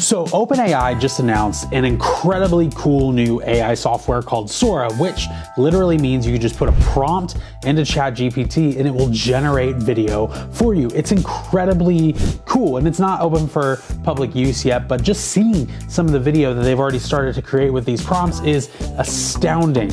So OpenAI just announced an incredibly cool new AI software called Sora, which literally means you can just put a prompt into ChatGPT and it will generate video for you. It's incredibly cool, and it's not open for public use yet, but just seeing some of the video that they've already started to create with these prompts is astounding.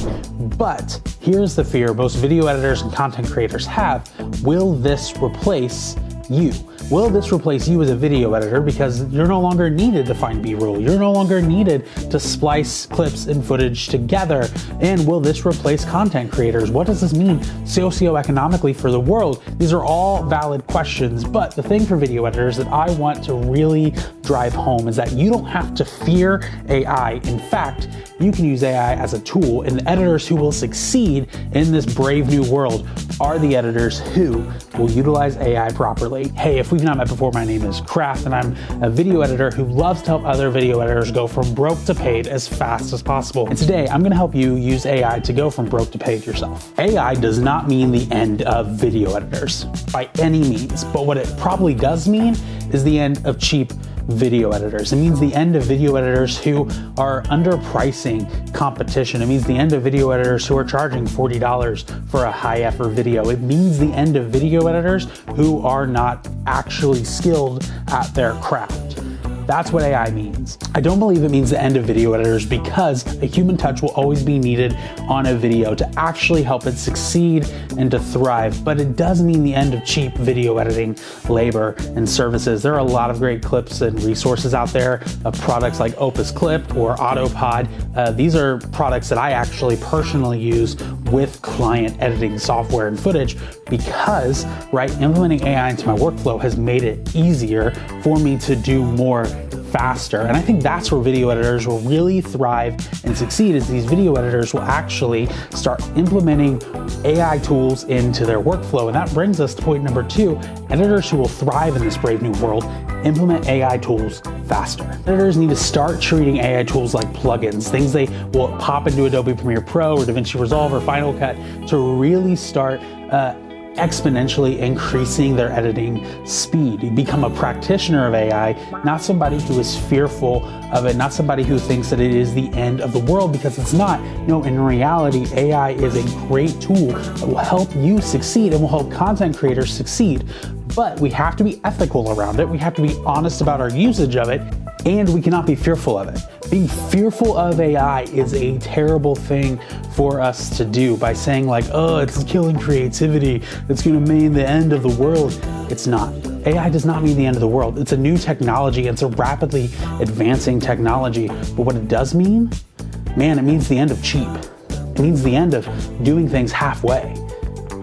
But here's the fear most video editors and content creators have. Will this replace you? Will this replace you as a video editor because you're no longer needed to find B-roll? You're no longer needed to splice clips and footage together. And will this replace content creators? What does this mean socioeconomically for the world? These are all valid questions, but the thing for video editors that I want to really drive home is that you don't have to fear AI. In fact, you can use AI as a tool, and the editors who will succeed in this brave new world are the editors who will utilize AI properly. Hey, if we've not met before, my name is Craft, and I'm a video editor who loves to help other video editors go from broke to paid as fast as possible. And today, I'm gonna help you use AI to go from broke to paid yourself. AI does not mean the end of video editors by any means, but what it probably does mean is the end of cheap video editors. It means the end of video editors who are underpricing competition. It means the end of video editors who are charging $40 for a high effort video. It means the end of video editors who are not actually skilled at their craft. That's what AI means. I don't believe it means the end of video editors because a human touch will always be needed on a video to actually help it succeed and to thrive, but it does mean the end of cheap video editing labor and services. There are a lot of great clips and resources out there of products like Opus Clip or Autopod. These are products that I actually personally use with client editing software and footage because, implementing AI into my workflow has made it easier for me to do more faster. And I think that's where video editors will really thrive and succeed, is these video editors will actually start implementing AI tools into their workflow. And that brings us to point number 2, editors who will thrive in this brave new world implement AI tools faster. Editors need to start treating AI tools like plugins, things they will pop into Adobe Premiere Pro or DaVinci Resolve or Final Cut to really start exponentially increasing their editing speed. Become a practitioner of AI, not somebody who is fearful of it, not somebody who thinks that it is the end of the world, because it's not. No, in reality, AI is a great tool that will help you succeed and will help content creators succeed. But we have to be ethical around it. We have to be honest about our usage of it, and we cannot be fearful of it. Being fearful of AI is a terrible thing for us to do by saying like, oh, it's killing creativity, it's gonna mean the end of the world. It's not. AI does not mean the end of the world. It's a new technology, it's a rapidly advancing technology. But what it does mean, man, it means the end of cheap. It means the end of doing things halfway.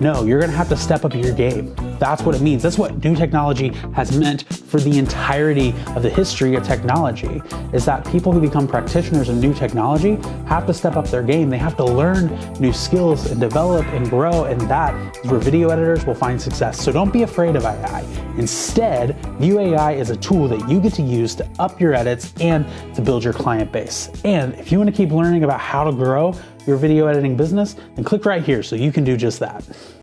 No, you're gonna have to step up your game. That's what it means. That's what new technology has meant for the entirety of the history of technology, is that people who become practitioners of new technology have to step up their game. They have to learn new skills and develop and grow, and that is where video editors will find success. So don't be afraid of AI. Instead, view AI as a tool that you get to use to up your edits and to build your client base. And if you want to keep learning about how to grow your video editing business, then click right here so you can do just that.